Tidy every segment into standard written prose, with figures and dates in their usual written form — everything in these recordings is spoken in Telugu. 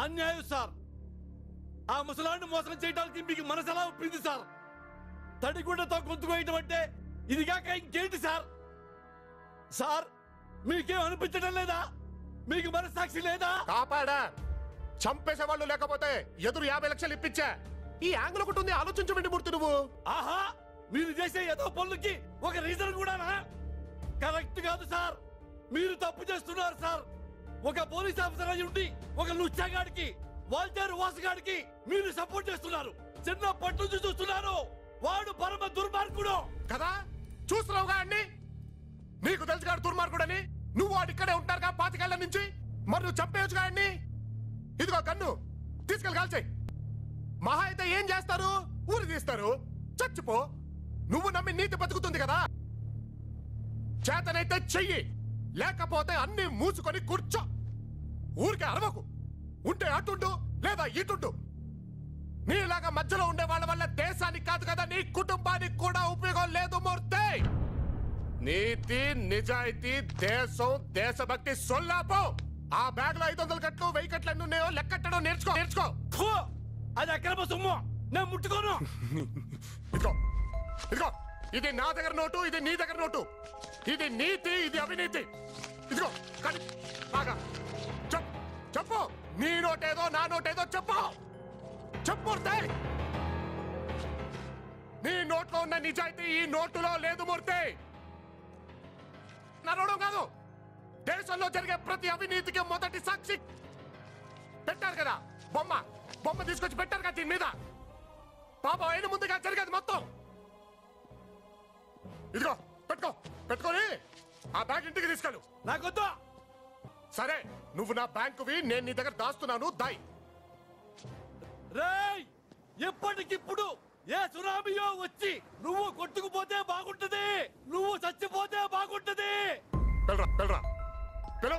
అన్యాయం సార్. ఆ ముసలాన్ని మోసం చేయడానికి మీకు మనసు ఎలా ఒప్పింది సార్? తడిగుడ్డతో గొంతుకోయటం అంటే ఇది కాక ఇంకేంటి సార్? సార్ మీకేం అనిపించడం లేదా? మీకు మనసాక్షి లేదా? కాపాడా చంపేసే వాళ్ళు లేకపోతే ఎదురు 50 లక్షలు ఇప్పించా. ఈ యాంగిల్ ఒకటి ఉంది, ఆలోచించమండి మూర్తి నువ్వు. ఆహా, మీరు చేసే ఏదో పనులకి ఒక రీజన్ కూడానా? కరెక్ట్ కాదు సార్, మీరు తప్పు చేస్తున్నారు సార్. ఒక పోలీస్ ఆఫీసర్ అయి ఉండి ఒక లుచ్చాగాడికి, వాల్టర్ వాసుగాడికి మీరు సపోర్ట్ చేస్తున్నారు. చిన్నప్పటి నుంచి చూస్తున్నారు. వాడు పరమ దుర్మార్గుడు కదా. చూస్తున్నావుగా అండి, నీకు తెలుసుగాడు దుర్మార్గుడని. నువ్వు వాడు ఇక్కడే ఉంటారుగా 25 ఏళ్ల నుంచి. మరి నువ్వు చంపేయచ్చుగా అండి. ఇదిగో కన్ను తీసుకెళ్ళి కాల్చేయి. మహా అయితే ఏం చేస్తారు? ఊరు తీస్తారు. చచ్చిపో. నువ్వు నమ్మి నీతి బతుకుతుంది కదా. చేతనైతే చెయ్యి, లేకపోతే అన్ని మూసుకొని కూర్చో. ఊరికే అరవకు. ఉంటే అటుండు లేదా ఇటుండు. నీలాగా మధ్యలో ఉండే వాళ్ళ వల్ల దేశానికి కాదు కదా, నీ కుటుంబానికి కూడా ఉపయోగం లేదు మూర్తి. నీతి, నిజాయితీ, దేశం, దేశభక్తి సొల్లాపో. ఆ బ్యాగ్ లో 500 కట్లు 1000 కట్లు అన్ని ఉన్నాయో లెక్కట్టడం నేర్చుకో. అది అక్రమ సొమ్ము, నేను ముట్టుకోను. ఇదిగో ఇదిగో, ఇది నా దగ్గర నోటు, ఇది నీ దగ్గర నోటు. ఇది నీతి, ఇది అవినీతి. ఇదిగో కానీ బాగా చెప్పు. నీ నోటేదో నా నోటేదో చెప్పు. మూర్తి, నీ నోట్లో ఉన్న నిజాయితీ ఈ నోటులో లేదు మూర్తి. నడవడం కాదు, దేశంలో జరిగే ప్రతి అవినీతికి మొదటి సాక్షి పెట్టారు కదా. బొమ్మ తీసుకొచ్చి పెట్టారు కదా దీని మీద. పాపం అయిన ముందుగా జరిగేది మొత్తం. ఇదిగో పెట్టుకొని ఆ బ్యాగ్ ఇంటికి తీసుకెళ్ళు. నాకొద్దు. సరే, నువ్వు నా బ్యాంకువి, నేను నీ దగ్గర దాస్తున్నాను. దాయి. రేయ్, ఎప్పటికిప్పుడు ఏ సునామీయో వచ్చి నువ్వు కొట్టుకుపోతే బాగుంటది, నువ్వు చచ్చిపోతే బాగుంటది. పిలు.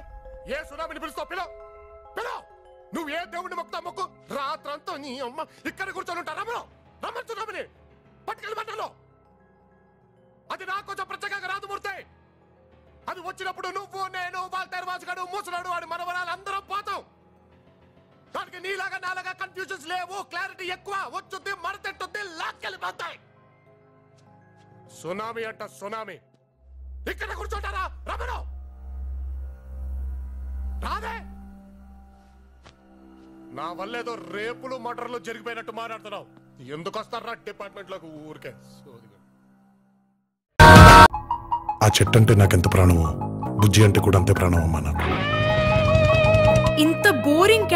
ఏ సునామీని పిలుస్తావు? పిలు. నువ్వు ఏ దేవుడిని మొక్కుతావు మొక్కు. రాత్రంతా నీ అమ్మ ఇక్కడ కూర్చొని ఉంటా. రమ్మను సునామీని పట్టుకెళ్ళి మంటలో. అది నాకు కొంచెం ప్రత్యేకంగా రాదు మూర్తి. అది వచ్చినప్పుడు నువ్వు, నేను, వాల్టర్ వాసుగాడు, ముసలాడు, వాడి మనవరాలు అందరం పోతాం. దానికి నీలాగా నాలాగా కన్ఫ్యూజన్స్ లేవు. క్లారిటీ ఎక్కువ. వచ్చుద్ది, మరతెట్టుద్ది, లాక్కెళ్ళిపోతాయి. సునామీ అంట సునామీ. ఇక్కడ కూర్చోటారా? రమణు రాదే. నా వల్లేదో రేపులు మర్డర్లు జరిగిపోయినట్టు మాట్లాడుతున్నావు. ఎందుకు వస్తారా డిపార్ట్మెంట్ లోకి ఊరికే? ఆ చెట్టు అంటే నాకెంత ప్రాణమో, బుజ్జి అంటే కూడా అంతే ప్రాణం అమ్మా నాకు. ఇంత బోరింగ్